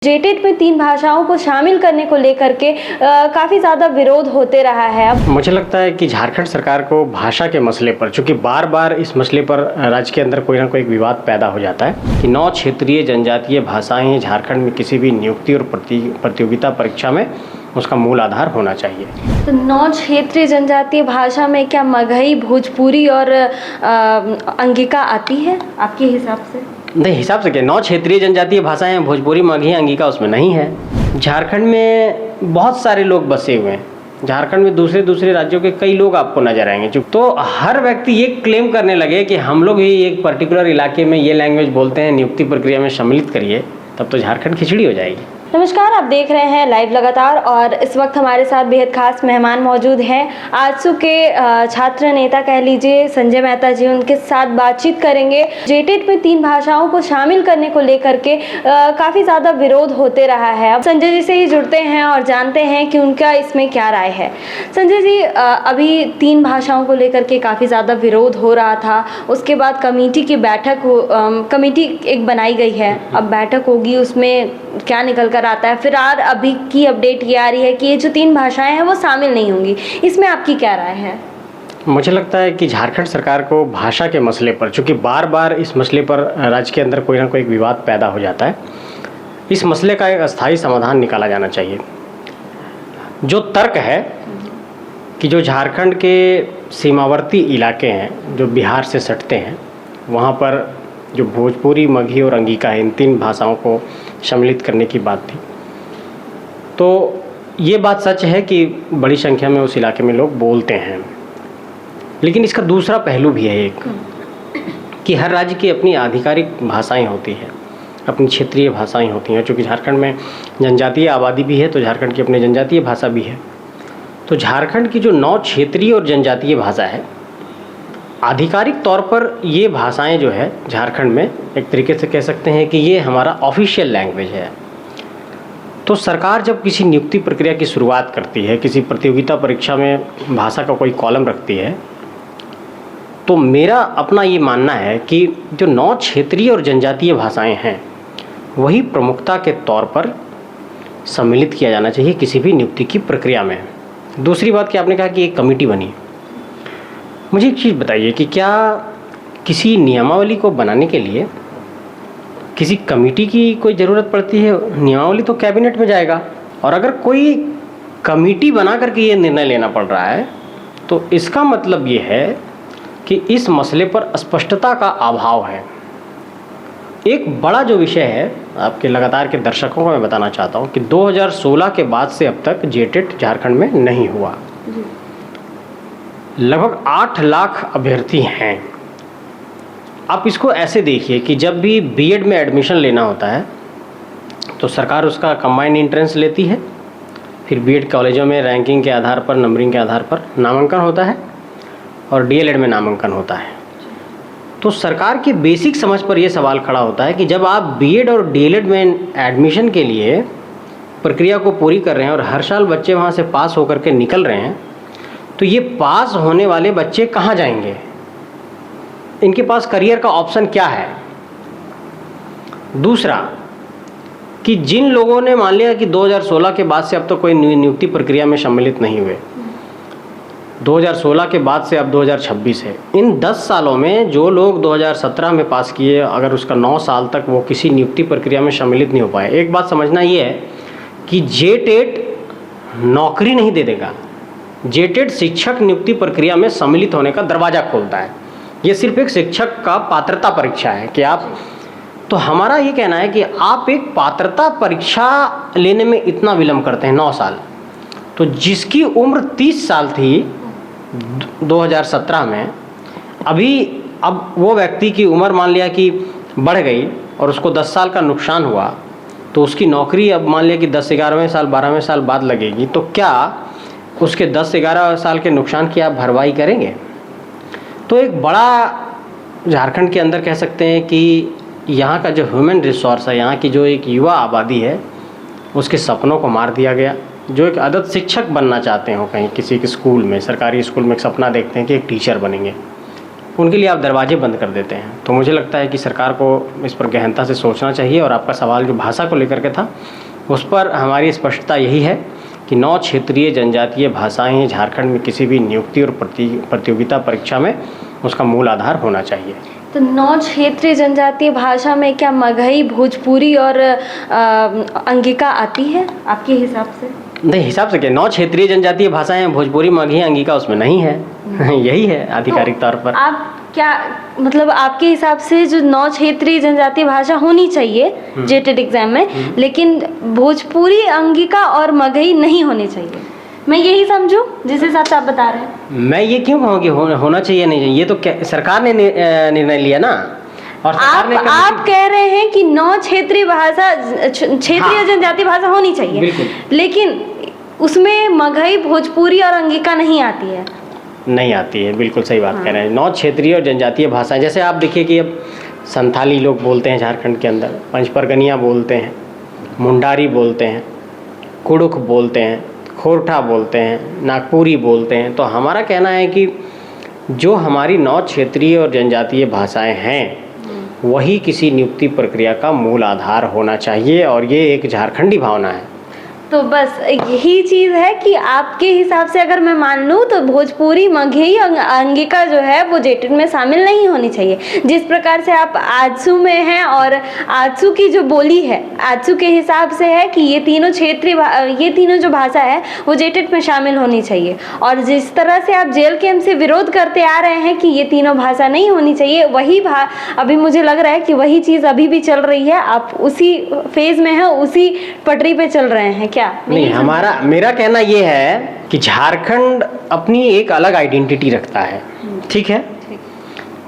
जेटेट में 3 भाषाओं को शामिल करने को लेकर के काफ़ी ज़्यादा विरोध होते रहा है। अब मुझे लगता है कि झारखंड सरकार को भाषा के मसले पर, चूँकि बार बार इस मसले पर राज्य के अंदर कोई ना कोई विवाद पैदा हो जाता है कि 9 क्षेत्रीय जनजातीय भाषाएं झारखंड में किसी भी नियुक्ति और प्रतियोगिता परीक्षा में उसका मूल आधार होना चाहिए। तो 9 क्षेत्रीय जनजातीय भाषा में क्या मगही, भोजपुरी और अंगिका आती है आपके हिसाब से? नहीं, हिसाब से क्या, 9 क्षेत्रीय जनजातीय भाषाएं हैं, भोजपुरी, मगही, अंगिका उसमें नहीं है। झारखंड में बहुत सारे लोग बसे हुए हैं। झारखंड में दूसरे दूसरे राज्यों के कई लोग आपको नजर आएंगे। तो हर व्यक्ति ये क्लेम करने लगे कि हम लोग ही एक पर्टिकुलर इलाके में ये लैंग्वेज बोलते हैं, नियुक्ति प्रक्रिया में सम्मिलित करिए, तब तो झारखंड खिचड़ी हो जाएगी। नमस्कार, आप देख रहे हैं लाइव लगातार और इस वक्त हमारे साथ बेहद खास मेहमान मौजूद हैं। आजसू के छात्र नेता कह लीजिए संजय मेहता जी, उनके साथ बातचीत करेंगे। जेटेट में 3 भाषाओं को शामिल करने को लेकर के काफ़ी ज़्यादा विरोध होते रहा है। अब संजय जी से ही जुड़ते हैं और जानते हैं कि उनका इसमें क्या राय है। संजय जी, अभी 3 भाषाओं को लेकर के काफ़ी ज़्यादा विरोध हो रहा था, उसके बाद कमेटी की बैठक कमेटी एक बनाई गई है, अब बैठक होगी, उसमें क्या निकल कर आता है। फिर अभी की अपडेट ये आ रही है कि ये जो 3 भाषाएं हैं वो शामिल नहीं होंगी। इसमें आपकी क्या राय है? मुझे लगता है कि झारखंड सरकार को भाषा के मसले पर, चूँकि बार बार इस मसले पर राज्य के अंदर कोई ना कोई विवाद पैदा हो जाता है, इस मसले का एक अस्थायी समाधान निकाला जाना चाहिए। जो तर्क है कि जो झारखंड के सीमावर्ती इलाके हैं जो बिहार से सटते हैं, वहाँ पर जो भोजपुरी, मगही और अंगिका है, इन 3 भाषाओं को सम्मिलित करने की बात थी। तो ये बात सच है कि बड़ी संख्या में उस इलाके में लोग बोलते हैं, लेकिन इसका दूसरा पहलू भी है एक, कि हर राज्य की अपनी आधिकारिक भाषाएं होती हैं, अपनी क्षेत्रीय भाषाएं होती हैं। चूँकि झारखंड में जनजातीय आबादी भी है, तो झारखंड की अपनी जनजातीय भाषा भी है। तो झारखंड की जो 9 क्षेत्रीय और जनजातीय भाषा है, आधिकारिक तौर पर ये भाषाएं जो है झारखंड में एक तरीके से कह सकते हैं कि ये हमारा ऑफिशियल लैंग्वेज है। तो सरकार जब किसी नियुक्ति प्रक्रिया की शुरुआत करती है, किसी प्रतियोगिता परीक्षा में भाषा का कोई कॉलम रखती है, तो मेरा अपना ये मानना है कि जो 9 क्षेत्रीय और जनजातीय भाषाएं हैं वही प्रमुखता के तौर पर सम्मिलित किया जाना चाहिए किसी भी नियुक्ति की प्रक्रिया में। दूसरी बात कि आपने कहा कि एक कमेटी बनी, मुझे एक चीज़ बताइए कि क्या किसी नियमावली को बनाने के लिए किसी कमेटी की कोई ज़रूरत पड़ती है? नियमावली तो कैबिनेट में जाएगा, और अगर कोई कमेटी बना करके ये निर्णय लेना पड़ रहा है तो इसका मतलब ये है कि इस मसले पर स्पष्टता का अभाव है। एक बड़ा जो विषय है, आपके लगातार के दर्शकों को मैं बताना चाहता हूँ कि 2016 के बाद से अब तक जेटेट झारखंड में नहीं हुआ। लगभग 8 लाख अभ्यर्थी हैं। आप इसको ऐसे देखिए कि जब भी बीएड में एडमिशन लेना होता है तो सरकार उसका कंबाइंड एंट्रेंस लेती है, फिर बीएड कॉलेजों में रैंकिंग के आधार पर, नंबरिंग के आधार पर नामांकन होता है, और डीएलएड में नामांकन होता है। तो सरकार की बेसिक समझ पर यह सवाल खड़ा होता है कि जब आप बीएड और डीएलएड में एडमिशन के लिए प्रक्रिया को पूरी कर रहे हैं और हर साल बच्चे वहाँ से पास होकर के निकल रहे हैं, तो ये पास होने वाले बच्चे कहाँ जाएंगे? इनके पास करियर का ऑप्शन क्या है? दूसरा कि जिन लोगों ने मान लिया कि 2016 के बाद से अब तो कोई नियुक्ति प्रक्रिया में सम्मिलित नहीं हुए, 2016 के बाद से अब 2026 है, इन 10 सालों में जो लोग 2017 में पास किए, अगर उसका 9 साल तक वो किसी नियुक्ति प्रक्रिया में सम्मिलित नहीं हो पाए, एक बात समझना ये है कि जेटेट नौकरी नहीं दे देगा। जेटेट शिक्षक नियुक्ति प्रक्रिया में सम्मिलित होने का दरवाज़ा खोलता है। ये सिर्फ एक शिक्षक का पात्रता परीक्षा है कि आप, तो हमारा ये कहना है कि आप एक पात्रता परीक्षा लेने में इतना विलम्ब करते हैं 9 साल, तो जिसकी उम्र 30 साल थी 2017 में, अभी अब वो व्यक्ति की उम्र मान लिया कि बढ़ गई और उसको 10 साल का नुकसान हुआ, तो उसकी नौकरी अब मान लिया कि 10, 11वें साल, 12वें साल बाद लगेगी, तो क्या उसके 10-11 साल के नुकसान की आप भरपाई करेंगे? तो एक बड़ा झारखंड के अंदर कह सकते हैं कि यहाँ का जो ह्यूमन रिसोर्स है, यहाँ की जो एक युवा आबादी है, उसके सपनों को मार दिया गया। जो एक आदत शिक्षक बनना चाहते हो, कहीं किसी के स्कूल में, सरकारी स्कूल में एक सपना देखते हैं कि एक टीचर बनेंगे, उनके लिए आप दरवाजे बंद कर देते हैं। तो मुझे लगता है कि सरकार को इस पर गहनता से सोचना चाहिए। और आपका सवाल जो भाषा को लेकर के था, उस पर हमारी स्पष्टता यही है कि 9 क्षेत्रीय जनजातीय भाषाएं झारखंड में किसी भी नियुक्ति और प्रतियोगिता परीक्षा में उसका मूल आधार होना चाहिए। तो 9 क्षेत्रीय जनजातीय भाषा में क्या मगही, भोजपुरी और अंगिका आती है आपके हिसाब से? नहीं, हिसाब से क्या, 9 क्षेत्रीय जनजातीय भाषाएं, भोजपुरी, मगही, अंगिका उसमें नहीं है। यही है आधिकारिक तौर पर। आप क्या मतलब आपके हिसाब से जो 9 क्षेत्रीय जनजातीय भाषा होनी चाहिए जेटेट एग्जाम में, लेकिन भोजपुरी, अंगिका और मगही नहीं होनी चाहिए, मैं यही समझूं जिस हिसाब से आप बता रहे हैं? मैं ये क्यों कहूँ कि होना चाहिए नहीं चाहिए, ये तो सरकार ने निर्णय लिया ना। और आप कह रहे हैं कि 9 क्षेत्रीय भाषा, क्षेत्रीय जनजातीय भाषा होनी चाहिए, लेकिन उसमें मगही, भोजपुरी और अंगिका नहीं आती है। नहीं आती है, बिल्कुल सही बात कह रहे हैं। 9 क्षेत्रीय और जनजातीय भाषाएं, जैसे आप देखिए कि अब संथाली लोग बोलते हैं झारखंड के अंदर, पंचपरगनिया बोलते हैं, मुंडारी बोलते हैं, कुड़ुख बोलते हैं, खोरठा बोलते हैं, नागपुरी बोलते हैं। तो हमारा कहना है कि जो हमारी 9 क्षेत्रीय और जनजातीय भाषाएं हैं वही किसी नियुक्ति प्रक्रिया का मूल आधार होना चाहिए, और ये एक झारखंडी भावना है। तो बस यही चीज़ है कि आपके हिसाब से अगर मैं मान लूँ तो भोजपुरी, मगही, अंगिका जो है वो जेटेट में शामिल नहीं होनी चाहिए। जिस प्रकार से आप आजसू में हैं और आजसू की जो बोली है, आजसू के हिसाब से है कि ये तीनों ये तीनों जो भाषा है वो जेटेट में शामिल होनी चाहिए। और जिस तरह से आप जेल कैंप से विरोध करते आ रहे हैं कि ये तीनों भाषा नहीं होनी चाहिए, वही अभी मुझे लग रहा है कि वही चीज़ अभी भी चल रही है। आप उसी फेज में हैं, उसी पटरी पे चल रहे हैं क्या? नहीं, मेरा कहना ये है कि झारखंड अपनी एक अलग आइडेंटिटी रखता है, ठीक है।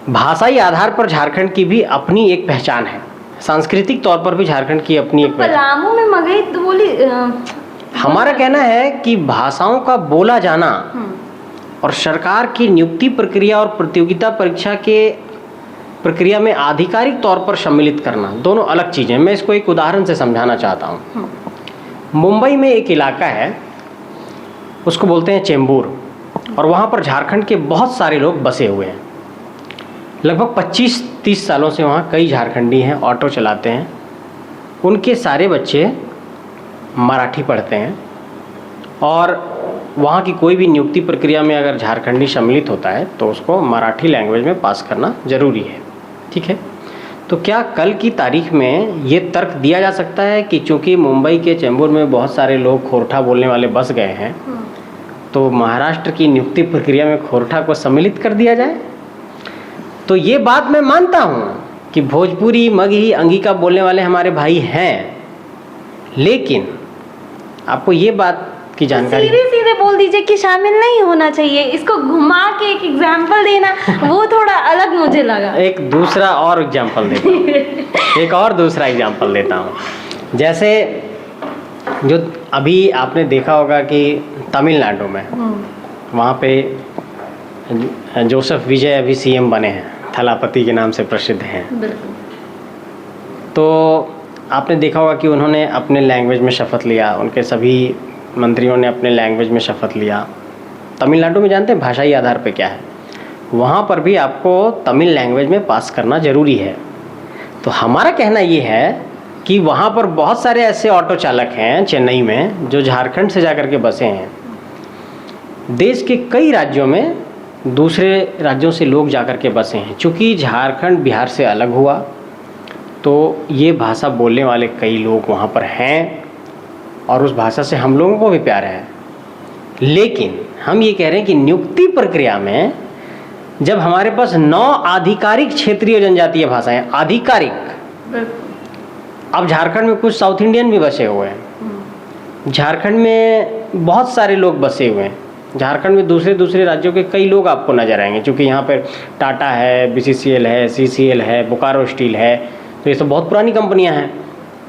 भाषाई आधार पर झारखंड की भी अपनी एक पहचान है, सांस्कृतिक तौर पर भी झारखंड की अपनी एक पलामू में मगही तो बोली। हमारा कहना है कि भाषाओं का बोला जाना और सरकार की नियुक्ति प्रक्रिया और प्रतियोगिता परीक्षा के प्रक्रिया में आधिकारिक तौर पर सम्मिलित करना दोनों अलग चीज़ें। मैं इसको एक उदाहरण से समझाना चाहता हूँ। मुंबई में एक इलाका है, उसको बोलते हैं चेंबूर, और वहाँ पर झारखंड के बहुत सारे लोग बसे हुए हैं। लगभग 25-30 सालों से वहाँ कई झारखंडी हैं, ऑटो चलाते हैं। उनके सारे बच्चे मराठी पढ़ते हैं, और वहाँ की कोई भी नियुक्ति प्रक्रिया में अगर झारखंडी सम्मिलित होता है तो उसको मराठी लैंग्वेज में पास करना ज़रूरी है, ठीक है। तो क्या कल की तारीख में ये तर्क दिया जा सकता है कि चूंकि मुंबई के चेंबूर में बहुत सारे लोग खोरठा बोलने वाले बस गए हैं, तो महाराष्ट्र की नियुक्ति प्रक्रिया में खोरठा को सम्मिलित कर दिया जाए? तो ये बात मैं मानता हूँ कि भोजपुरी, मगही, अंगिका बोलने वाले हमारे भाई हैं, लेकिन आपको ये बात की जानकारी सीधे बोल दीजिए कि शामिल नहीं होना चाहिए। इसको घुमा के एक एग्जाम्पल देना वो थोड़ा अलग मुझे लगा। एक दूसरा और एग्जाम्पल देता हूँ एक और दूसरा एग्जाम्पल देता हूँ। जैसे जो अभी आपने देखा होगा कि तमिलनाडु में वहाँ पे जोसेफ विजय अभी सीएम बने हैं, थलापति के नाम से प्रसिद्ध हैं। तो आपने देखा होगा कि उन्होंने अपने लैंग्वेज में शपथ लिया, उनके सभी मंत्रियों ने अपने लैंग्वेज में शपथ लिया। तमिलनाडु में जानते हैं भाषाई आधार पे क्या है, वहाँ पर भी आपको तमिल लैंग्वेज में पास करना ज़रूरी है। तो हमारा कहना ये है कि वहाँ पर बहुत सारे ऐसे ऑटो चालक हैं चेन्नई में जो झारखंड से जाकर के बसे हैं। देश के कई राज्यों में दूसरे राज्यों से लोग जाकर के बसे हैं। चूँकि झारखंड बिहार से अलग हुआ तो ये भाषा बोलने वाले कई लोग वहाँ पर हैं, और उस भाषा से हम लोगों को भी प्यार है। लेकिन हम ये कह रहे हैं कि नियुक्ति प्रक्रिया में जब हमारे पास 9 आधिकारिक क्षेत्रीय जनजातीय भाषाएं, आधिकारिक, अब झारखंड में कुछ साउथ इंडियन भी बसे हुए हैं, झारखंड में बहुत सारे लोग बसे हुए हैं, झारखंड में दूसरे राज्यों के कई लोग आपको नजर आएंगे। क्योंकि यहाँ पर टाटा है, BCCL है, CCL है, बोकारो स्टील है, तो ये सब बहुत पुरानी कंपनियाँ हैं,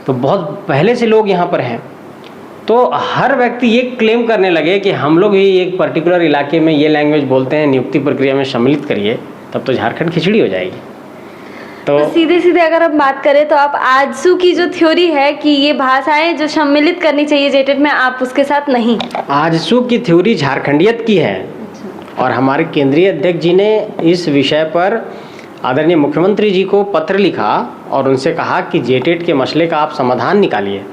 तो बहुत पहले से लोग यहाँ पर हैं। तो हर व्यक्ति ये क्लेम करने लगे कि हम लोग ही एक पर्टिकुलर इलाके में ये लैंग्वेज बोलते हैं, नियुक्ति प्रक्रिया में सम्मिलित करिए, तब तो झारखंड खिचड़ी हो जाएगी। तो सीधे अगर हम बात करें तो आप आजसू की जो थ्योरी है कि ये भाषाएं जो सम्मिलित करनी चाहिए जेटेट में, आप उसके साथ नहीं? आजसू की थ्योरी झारखंडियत की है, और हमारे केंद्रीय अध्यक्ष जी ने इस विषय पर आदरणीय मुख्यमंत्री जी को पत्र लिखा और उनसे कहा कि जेटेट के मसले का आप समाधान निकालिए।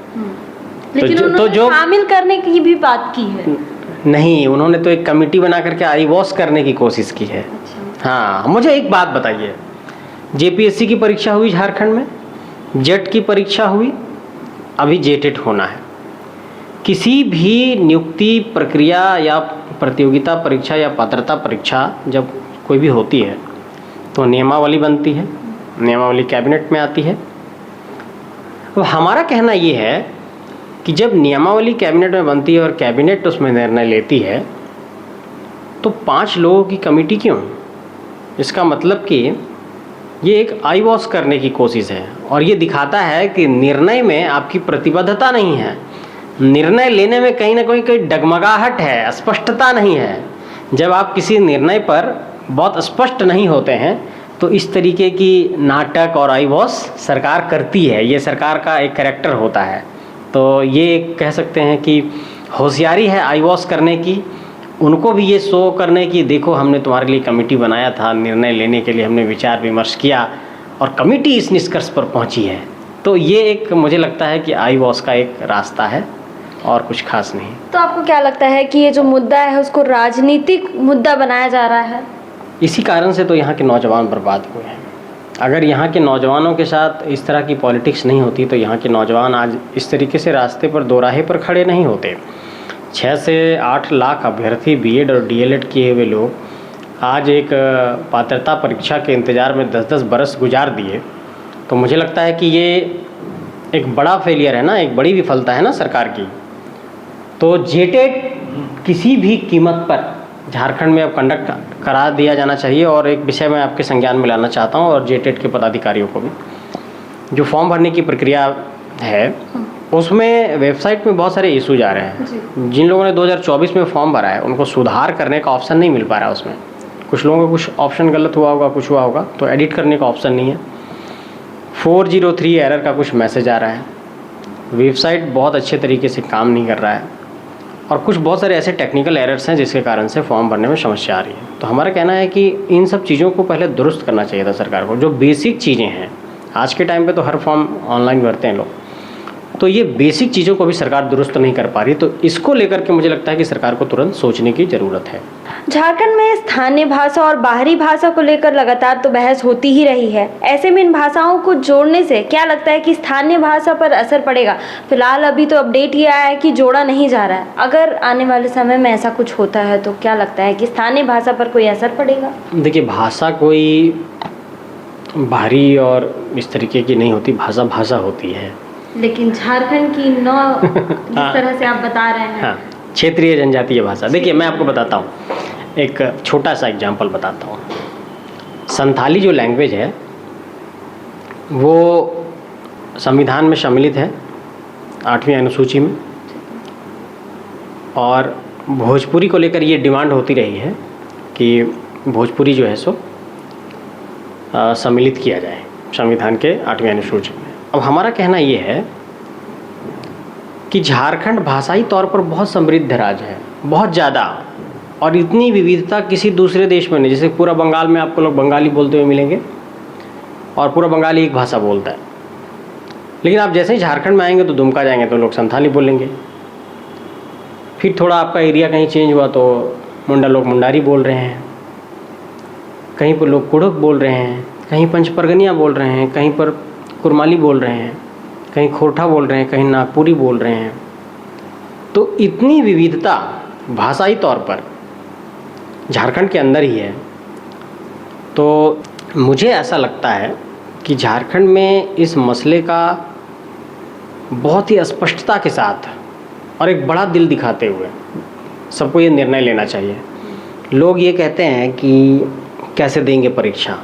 लेकिन उन्होंने शामिल करने की भी बात की है। नहीं, उन्होंने तो एक कमेटी बना करके आईवॉश करने की कोशिश की है। अच्छा। हाँ, मुझे एक बात बताइए, जेपीएससी की परीक्षा हुई झारखंड में, जेट की परीक्षा हुई, अभी जेटेट होना है। किसी भी नियुक्ति प्रक्रिया या प्रतियोगिता परीक्षा या पात्रता परीक्षा जब कोई भी होती है तो नियमावली बनती है, नियमावली कैबिनेट में आती है। तो हमारा कहना ये है कि जब नियमावली कैबिनेट में बनती है और कैबिनेट उसमें निर्णय लेती है तो 5 लोगों की कमेटी क्यों? इसका मतलब कि ये एक आई वॉश करने की कोशिश है और ये दिखाता है कि निर्णय में आपकी प्रतिबद्धता नहीं है, निर्णय लेने में कहीं ना कहीं डगमगाहट है, स्पष्टता नहीं है। जब आप किसी निर्णय पर बहुत स्पष्ट नहीं होते हैं तो इस तरीके की नाटक और आई वॉश सरकार करती है, ये सरकार का एक कैरेक्टर होता है। तो ये कह सकते हैं कि होशियारी है आई वॉश करने की, उनको भी ये शो करने की देखो हमने तुम्हारे लिए कमेटी बनाया था, निर्णय लेने के लिए हमने विचार विमर्श किया और कमेटी इस निष्कर्ष पर पहुंची है। तो ये एक मुझे लगता है कि आई वॉश का एक रास्ता है और कुछ खास नहीं। तो आपको क्या लगता है कि ये जो मुद्दा है उसको राजनीतिक मुद्दा बनाया जा रहा है? इसी कारण से तो यहाँ के नौजवान बर्बाद हुए हैं। अगर यहाँ के नौजवानों के साथ इस तरह की पॉलिटिक्स नहीं होती तो यहाँ के नौजवान आज इस तरीके से रास्ते पर दोराहे पर खड़े नहीं होते। 6 से 8 लाख अभ्यर्थी बीएड और डीएलएड किए हुए लोग आज एक पात्रता परीक्षा के इंतज़ार में 10-10 बरस गुजार दिए। तो मुझे लगता है कि ये एक बड़ा फेलियर है ना, एक बड़ी विफलता है ना सरकार की। तो जेटेट किसी भी कीमत पर झारखंड में अब कंडक्ट करा दिया जाना चाहिए। और एक विषय मैं आपके संज्ञान में लाना चाहता हूँ और जेटेट के पदाधिकारियों को भी, जो फॉर्म भरने की प्रक्रिया है उसमें वेबसाइट में बहुत सारे इशूज आ रहे हैं। जिन लोगों ने 2024 में फॉर्म भरा है उनको सुधार करने का ऑप्शन नहीं मिल पा रहा है। उसमें कुछ लोगों का कुछ ऑप्शन गलत हुआ होगा, कुछ हुआ होगा, तो एडिट करने का ऑप्शन नहीं है। 403 एरर का कुछ मैसेज आ रहा है। वेबसाइट बहुत अच्छे तरीके से काम नहीं कर रहा है और कुछ बहुत सारे ऐसे टेक्निकल एरर्स हैं जिसके कारण से फॉर्म भरने में समस्या आ रही है। तो हमारा कहना है कि इन सब चीज़ों को पहले दुरुस्त करना चाहिए था सरकार को। जो बेसिक चीज़ें हैं, आज के टाइम पे तो हर फॉर्म ऑनलाइन भरते हैं लोग, तो ये बेसिक चीज़ों को भी सरकार दुरुस्त नहीं कर पा रही। तो इसको लेकर के मुझे लगता है कि सरकार को तुरंत सोचने की ज़रूरत है। झारखंड में स्थानीय भाषा और बाहरी भाषा को लेकर लगातार तो बहस होती ही रही है। ऐसे में इन भाषाओं को जोड़ने से क्या लगता है कि स्थानीय भाषा पर असर पड़ेगा? फिलहाल अभी तो अपडेट ये आया है कि जोड़ा नहीं जा रहा है। अगर आने वाले समय में ऐसा कुछ होता है तो क्या लगता है कि स्थानीय भाषा पर कोई असर पड़ेगा? देखिए, भाषा कोई बाहरी और इस तरीके की नहीं होती, भाषा भाषा होती है। लेकिन झारखंड की जिस तरह से आप बता रहे हैं, हाँ, क्षेत्रीय जनजातीय भाषा। देखिए, मैं आपको बताता हूँ, एक छोटा सा एग्जांपल बताता हूँ। संथाली जो लैंग्वेज है वो संविधान में सम्मिलित है 8वीं अनुसूची में, और भोजपुरी को लेकर ये डिमांड होती रही है कि भोजपुरी जो है सो सम्मिलित किया जाए संविधान के 8वीं अनुसूची में। अब हमारा कहना ये है कि झारखंड भाषाई तौर पर बहुत समृद्ध राज्य है, बहुत ज़्यादा, और इतनी विविधता किसी दूसरे देश में नहीं। जैसे पूरा बंगाल में आपको लोग बंगाली बोलते हुए मिलेंगे और पूरा बंगाली एक भाषा बोलता है, लेकिन आप जैसे ही झारखंड में आएंगे तो दुमका जाएंगे तो लोग संथाली बोलेंगे। फिर थोड़ा आपका एरिया कहीं चेंज हुआ तो मुंडा लोग मुंडारी बोल रहे हैं, कहीं पर लोग कुड़ुक बोल रहे हैं, कहीं पंचपरगनिया बोल रहे हैं, कहीं पर कुरमाली बोल रहे हैं, कहीं खोरठा बोल रहे हैं, कहीं नागपुरी बोल रहे हैं। तो इतनी विविधता भाषाई तौर पर झारखंड के अंदर ही है। तो मुझे ऐसा लगता है कि झारखंड में इस मसले का बहुत ही स्पष्टता के साथ और एक बड़ा दिल दिखाते हुए सबको ये निर्णय लेना चाहिए। लोग ये कहते हैं कि कैसे देंगे परीक्षा,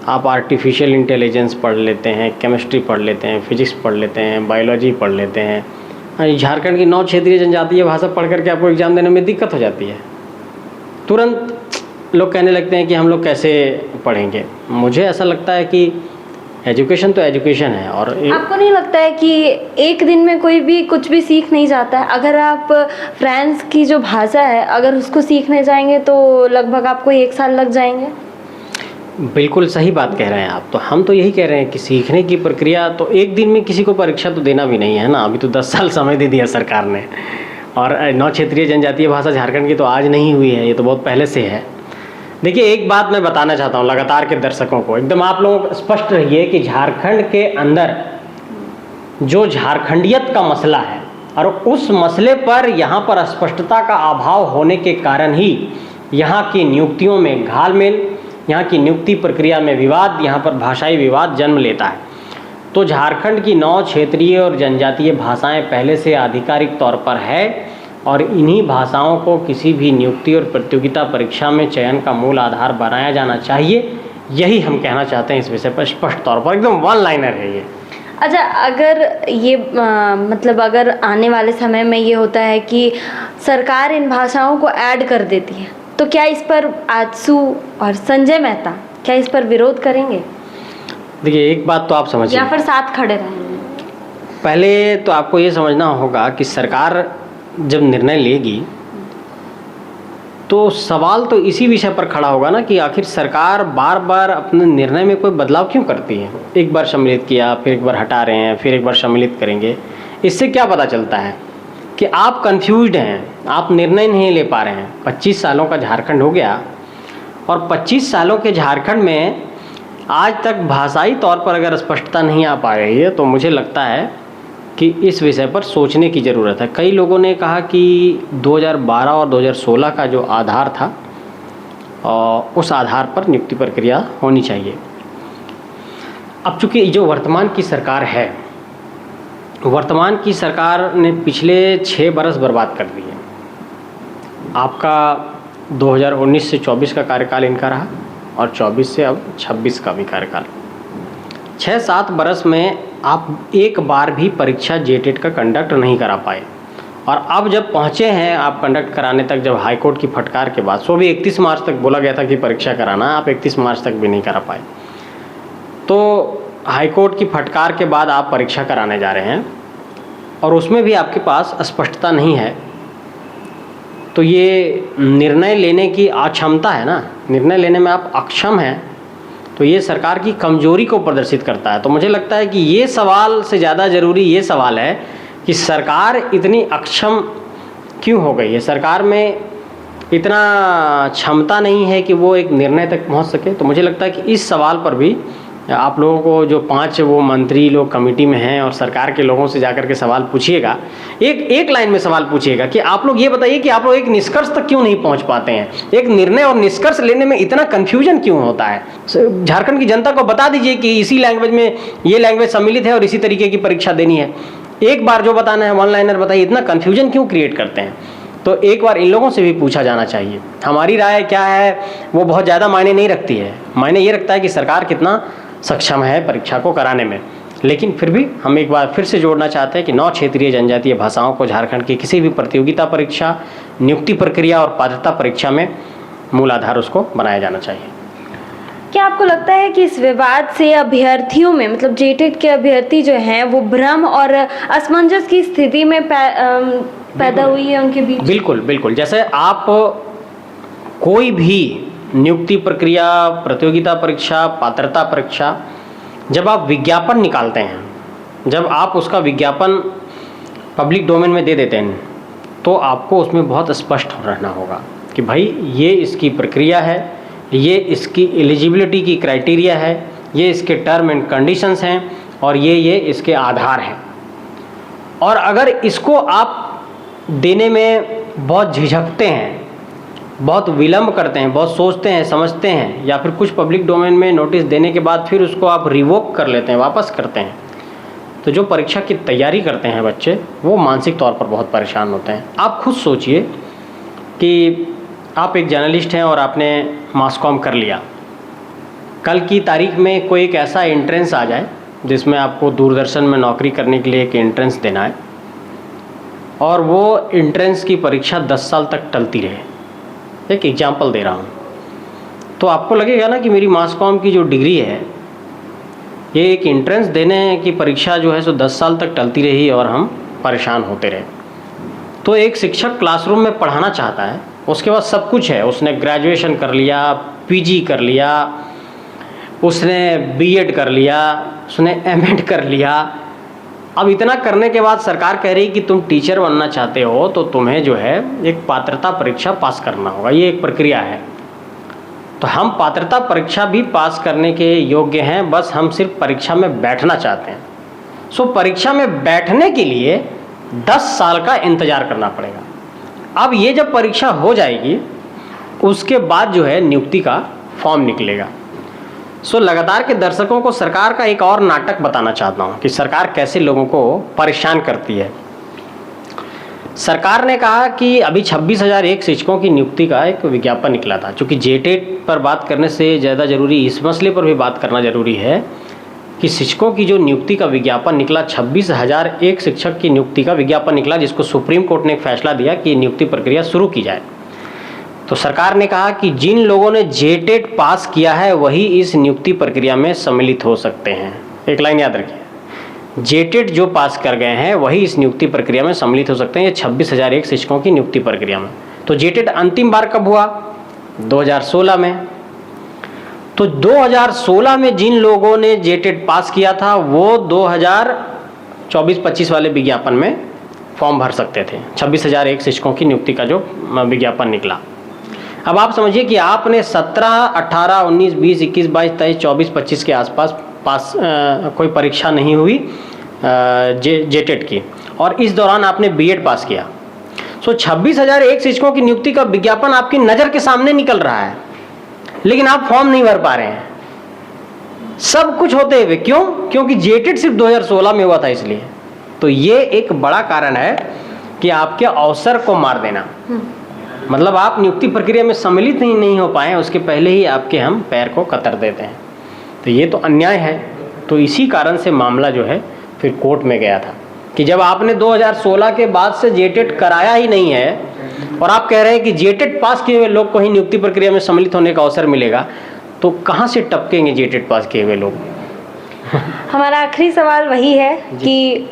आप आर्टिफिशियल इंटेलिजेंस पढ़ लेते हैं, केमिस्ट्री पढ़ लेते हैं, फिजिक्स पढ़ लेते हैं, बायोलॉजी पढ़ लेते हैं, झारखंड की 9 क्षेत्रीय जनजातीय भाषा पढ़ करके आपको एग्ज़ाम देने में दिक्कत हो जाती है। तुरंत लोग कहने लगते हैं कि हम लोग कैसे पढ़ेंगे। मुझे ऐसा लगता है कि एजुकेशन तो एजुकेशन है। और आपको नहीं लगता है कि एक दिन में कोई भी कुछ भी सीख नहीं जाता है? अगर आप फ्रांस की जो भाषा है अगर उसको सीखने जाएंगे तो लगभग आपको 1 साल लग जाएंगे। बिल्कुल सही बात कह रहे हैं आप। तो हम तो यही कह रहे हैं कि सीखने की प्रक्रिया तो एक दिन में किसी को परीक्षा तो देना भी नहीं है ना। अभी तो 10 साल समय दे दिया सरकार ने। और 9 क्षेत्रीय जनजातीय भाषा झारखंड की तो आज नहीं हुई है, ये तो बहुत पहले से है। देखिए, एक बात मैं बताना चाहता हूँ लगातार के दर्शकों को, एकदम आप लोग स्पष्ट रहिए कि झारखंड के अंदर जो झारखंडियत का मसला है और उस मसले पर यहाँ पर स्पष्टता का अभाव होने के कारण ही यहाँ की नियुक्तियों में घालमेल, यहाँ की नियुक्ति प्रक्रिया में विवाद, यहाँ पर भाषाई विवाद जन्म लेता है। तो झारखंड की 9 क्षेत्रीय और जनजातीय भाषाएं पहले से आधिकारिक तौर पर है और इन्हीं भाषाओं को किसी भी नियुक्ति और प्रतियोगिता परीक्षा में चयन का मूल आधार बनाया जाना चाहिए। यही हम कहना चाहते हैं इस विषय पर स्पष्ट तौर पर, एकदम वन लाइनर है ये। अच्छा, अगर ये मतलब अगर आने वाले समय में ये होता है कि सरकार इन भाषाओं को ऐड कर देती है तो क्या इस पर आजसू और संजय मेहता क्या इस पर विरोध करेंगे? देखिए, एक बात तो आप समझिए, या फिर साथ खड़े रहेंगे? पहले तो आपको ये समझना होगा कि सरकार जब निर्णय लेगी तो सवाल तो इसी विषय पर खड़ा होगा ना कि आखिर सरकार बार बार अपने निर्णय में कोई बदलाव क्यों करती है। एक बार सम्मिलित किया, फिर एक बार हटा रहे हैं, फिर एक बार सम्मिलित करेंगे। इससे क्या पता चलता है कि आप कंफ्यूज्ड हैं, आप निर्णय नहीं ले पा रहे हैं। 25 सालों का झारखंड हो गया और 25 सालों के झारखंड में आज तक भाषाई तौर पर अगर स्पष्टता नहीं आ पा रही है तो मुझे लगता है कि इस विषय पर सोचने की ज़रूरत है। कई लोगों ने कहा कि 2012 और 2016 का जो आधार था उस आधार पर नियुक्ति प्रक्रिया होनी चाहिए। अब चूँकि जो वर्तमान की सरकार है, वर्तमान की सरकार ने पिछले 6 बरस बर्बाद कर दिए। आपका 2019 से 24 का कार्यकाल इनका रहा और 24 से अब 26 का भी कार्यकाल। 6-7 बरस में आप एक बार भी परीक्षा जेटेट का कंडक्ट नहीं करा पाए और अब जब पहुँचे हैं आप कंडक्ट कराने तक, जब हाई कोर्ट की फटकार के बाद, सो भी 31 मार्च तक बोला गया था कि परीक्षा कराना, आप 31 मार्च तक भी नहीं करा पाए। तो हाई कोर्ट की फटकार के बाद आप परीक्षा कराने जा रहे हैं और उसमें भी आपके पास स्पष्टता नहीं है। तो ये निर्णय लेने की अक्षमता है ना, निर्णय लेने में आप अक्षम हैं, तो ये सरकार की कमजोरी को प्रदर्शित करता है। तो मुझे लगता है कि ये सवाल से ज़्यादा ज़रूरी ये सवाल है कि सरकार इतनी अक्षम क्यों हो गई है। सरकार में इतना क्षमता नहीं है कि वो एक निर्णय तक पहुंच सके। तो मुझे लगता है कि इस सवाल पर भी आप लोगों को, जो 5 वो मंत्री लोग कमेटी में हैं और सरकार के लोगों से जाकर के सवाल पूछिएगा, एक लाइन में सवाल पूछिएगा कि आप लोग ये बताइए कि आप लोग एक निष्कर्ष तक क्यों नहीं पहुंच पाते हैं। एक निर्णय और निष्कर्ष लेने में इतना कन्फ्यूजन क्यों होता है। झारखंड की जनता को बता दीजिए कि इसी लैंग्वेज में ये लैंग्वेज सम्मिलित है और इसी तरीके की परीक्षा देनी है। एक बार जो बताना है वन लाइनर बताइए, इतना कन्फ्यूजन क्यों क्रिएट करते हैं। तो एक बार इन लोगों से भी पूछा जाना चाहिए। हमारी राय क्या है वो बहुत ज़्यादा मायने नहीं रखती है, मायने ये रखता है कि सरकार कितना सक्षम है परीक्षा को कराने में। लेकिन फिर भी हम एक बार फिर से जोड़ना चाहते हैं कि 9 क्षेत्रीय जनजातीय भाषाओं को झारखंड की किसी भी प्रतियोगिता परीक्षा, नियुक्ति प्रक्रिया और पात्रता परीक्षा में मूल आधार उसको बनाया जाना चाहिए। क्या आपको लगता है कि इस विवाद से अभ्यर्थियों में, मतलब जेटेट के अभ्यर्थी जो हैं वो भ्रम और असमंजस की स्थिति में पैदा हुई है उनके बीच? बिल्कुल बिल्कुल। जैसे आप कोई भी नियुक्ति प्रक्रिया, प्रतियोगिता परीक्षा, पात्रता परीक्षा, जब आप विज्ञापन निकालते हैं, जब आप उसका विज्ञापन पब्लिक डोमेन में दे देते हैं, तो आपको उसमें बहुत स्पष्ट रहना होगा कि भाई ये इसकी प्रक्रिया है, ये इसकी एलिजिबिलिटी की क्राइटेरिया है, ये इसके टर्म एंड कंडीशंस हैं और ये इसके आधार हैं। और अगर इसको आप देने में बहुत झिझकते हैं, बहुत विलम्ब करते हैं, बहुत सोचते हैं, समझते हैं, या फिर कुछ पब्लिक डोमेन में नोटिस देने के बाद फिर उसको आप रिवोक कर लेते हैं, वापस करते हैं, तो जो परीक्षा की तैयारी करते हैं बच्चे, वो मानसिक तौर पर बहुत परेशान होते हैं। आप खुद सोचिए कि आप एक जर्नलिस्ट हैं और आपने मास कॉम कर लिया, कल की तारीख में कोई एक ऐसा एंट्रेंस आ जाए जिसमें आपको दूरदर्शन में नौकरी करने के लिए एक एंट्रेंस देना है और वो एंट्रेंस की परीक्षा 10 साल तक टलती रहे। एक एग्जाम्पल दे रहा हूँ, तो आपको लगेगा ना कि मेरी मास कॉम की जो डिग्री है ये एक एंट्रेंस देने की परीक्षा जो है सो 10 साल तक टलती रही और हम परेशान होते रहे। तो एक शिक्षक क्लासरूम में पढ़ाना चाहता है, उसके बाद सब कुछ है, उसने ग्रेजुएशन कर लिया, पीजी कर लिया, उसने बीएड कर लिया, उसने एमएड कर लिया। अब इतना करने के बाद सरकार कह रही कि तुम टीचर बनना चाहते हो तो तुम्हें जो है एक पात्रता परीक्षा पास करना होगा, ये एक प्रक्रिया है। तो हम पात्रता परीक्षा भी पास करने के योग्य हैं, बस हम सिर्फ परीक्षा में बैठना चाहते हैं। सो परीक्षा में बैठने के लिए 10 साल का इंतज़ार करना पड़ेगा। अब ये जब परीक्षा हो जाएगी उसके बाद जो है नियुक्ति का फॉर्म निकलेगा। सो लगातार के दर्शकों को सरकार का एक और नाटक बताना चाहता हूँ कि सरकार कैसे लोगों को परेशान करती है। सरकार ने कहा कि अभी 26,001 शिक्षकों की नियुक्ति का एक विज्ञापन निकला था। चूँकि जेटेट पर बात करने से ज़्यादा ज़रूरी इस मसले पर भी बात करना ज़रूरी है कि शिक्षकों की जो नियुक्ति का विज्ञापन निकला, 26,001 शिक्षक की नियुक्ति का विज्ञापन निकला, जिसको सुप्रीम कोर्ट ने एक फैसला दिया कि नियुक्ति प्रक्रिया शुरू की जाए। तो सरकार ने कहा कि जिन लोगों ने जेटेट पास किया है वही इस नियुक्ति प्रक्रिया में सम्मिलित हो सकते हैं। एक लाइन याद रखिए, जेटेट जो पास कर गए हैं वही इस नियुक्ति प्रक्रिया में सम्मिलित हो सकते हैं, ये 26,001 शिक्षकों की नियुक्ति प्रक्रिया में। तो जेटेट अंतिम बार कब हुआ? 2016 में। तो 2016 में जिन लोगों ने जेटेट पास किया था वो 2024-25 वाले विज्ञापन में फॉर्म भर सकते थे। 26,001 शिक्षकों की नियुक्ति का जो विज्ञापन निकला। अब आप समझिए कि आपने 17, 18, 19, 20, 21, 22, 23, 24, 25 के आसपास कोई परीक्षा नहीं हुई जेटेट की, और इस दौरान आपने बीएड पास किया। सो 26,001 शिक्षकों की नियुक्ति का विज्ञापन आपकी नज़र के सामने निकल रहा है, लेकिन आप फॉर्म नहीं भर पा रहे हैं। सब कुछ होते हुए क्यों? क्योंकि जेटेट सिर्फ 2016 में हुआ था, इसलिए। तो ये एक बड़ा कारण है कि आपके अवसर को मार देना। मतलब आप नियुक्ति प्रक्रिया में सम्मिलित ही नहीं हो पाए, उसके पहले ही आपके हम पैर को कतर देते हैं। तो ये तो अन्याय है। तो इसी कारण से मामला जो है फिर कोर्ट में गया था कि जब आपने 2016 के बाद से जेटेट कराया ही नहीं है और आप कह रहे हैं कि जेटेट पास किए हुए लोग को ही नियुक्ति प्रक्रिया में सम्मिलित होने का अवसर मिलेगा, तो कहाँ से टपकेंगे जेटेट पास किए हुए लोग? हमारा आखिरी सवाल वही है कि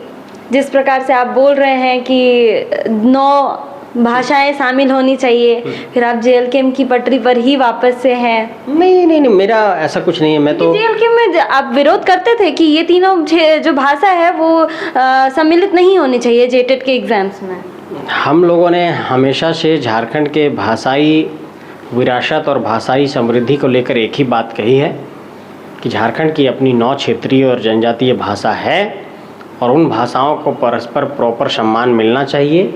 जिस प्रकार से आप बोल रहे हैं कि 9 भाषाएं शामिल होनी चाहिए, फिर आप जेएलकेएम की पटरी पर ही वापस से हैं। नहीं, मेरा ऐसा कुछ नहीं है। मैं तो जेएलकेएम में आप विरोध करते थे कि ये तीनों जो भाषा है वो सम्मिलित नहीं होनी चाहिए जेटेट के एग्जाम्स में। हम लोगों ने हमेशा से झारखंड के भाषाई विरासत और भाषाई समृद्धि को लेकर एक ही बात कही है कि झारखंड की अपनी 9 क्षेत्रीय और जनजातीय भाषा है और उन भाषाओं को परस्पर प्रॉपर सम्मान मिलना चाहिए।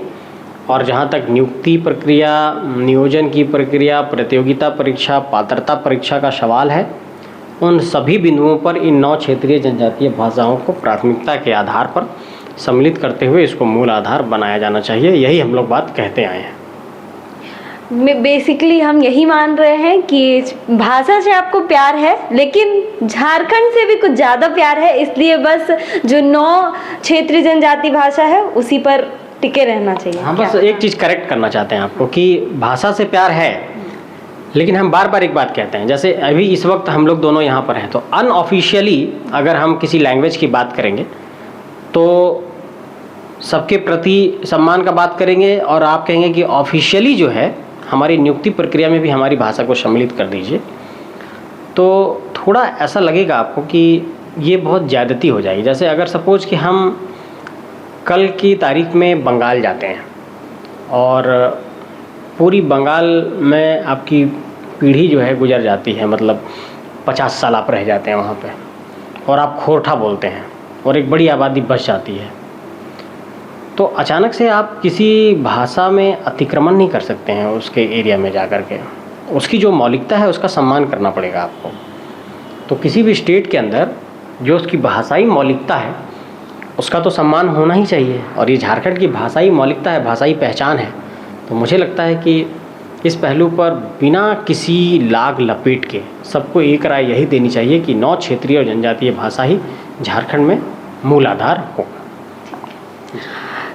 और जहाँ तक नियुक्ति प्रक्रिया, नियोजन की प्रक्रिया, प्रतियोगिता परीक्षा, पात्रता परीक्षा का सवाल है, उन सभी बिंदुओं पर इन 9 क्षेत्रीय जनजातीय भाषाओं को प्राथमिकता के आधार पर सम्मिलित करते हुए इसको मूल आधार बनाया जाना चाहिए। यही हम लोग बात कहते आए हैं। बेसिकली हम यही मान रहे हैं कि भाषा से आपको प्यार है, लेकिन झारखंड से भी कुछ ज़्यादा प्यार है, इसलिए बस जो 9 क्षेत्रीय जनजाति भाषा है उसी पर टिके रहना चाहिए। हम बस एक चीज़ करेक्ट करना चाहते हैं आपको कि भाषा से प्यार है, लेकिन हम बार बार एक बात कहते हैं, जैसे अभी इस वक्त हम लोग दोनों यहाँ पर हैं, तो अनऑफिशियली अगर हम किसी लैंग्वेज की बात करेंगे तो सबके प्रति सम्मान का बात करेंगे, और आप कहेंगे कि ऑफिशियली जो है हमारी नियुक्ति प्रक्रिया में भी हमारी भाषा को सम्मिलित कर दीजिए, तो थोड़ा ऐसा लगेगा आपको कि ये बहुत ज़्यादती हो जाएगी। जैसे अगर सपोज कि हम कल की तारीख में बंगाल जाते हैं और पूरी बंगाल में आपकी पीढ़ी जो है गुजर जाती है, मतलब 50 साल आप रह जाते हैं वहाँ पे, और आप खोरठा बोलते हैं और एक बड़ी आबादी बच जाती है, तो अचानक से आप किसी भाषा में अतिक्रमण नहीं कर सकते हैं उसके एरिया में जाकर के। उसकी जो मौलिकता है उसका सम्मान करना पड़ेगा आपको। तो किसी भी स्टेट के अंदर जो उसकी भाषाई मौलिकता है उसका तो सम्मान होना ही चाहिए, और ये झारखंड की भाषाई मौलिकता है, भाषाई पहचान है। तो मुझे लगता है कि इस पहलू पर बिना किसी लाग लपेट के सबको एक राय यही देनी चाहिए कि 9 क्षेत्रीय और जनजातीय भाषा ही झारखंड में मूल आधार हो।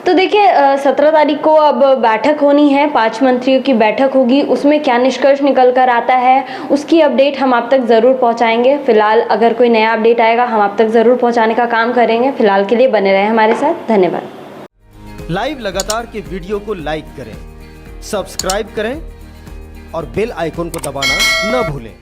तो देखिए 17 तारीख को अब बैठक होनी है, 5 मंत्रियों की बैठक होगी, उसमें क्या निष्कर्ष निकल कर आता है उसकी अपडेट हम आप तक ज़रूर पहुंचाएंगे। फिलहाल अगर कोई नया अपडेट आएगा हम आप तक ज़रूर पहुंचाने का काम करेंगे। फिलहाल के लिए बने रहें हमारे साथ। धन्यवाद। लाइव लगातार के वीडियो को लाइक करें, सब्सक्राइब करें और बेल आइकन को दबाना न भूलें।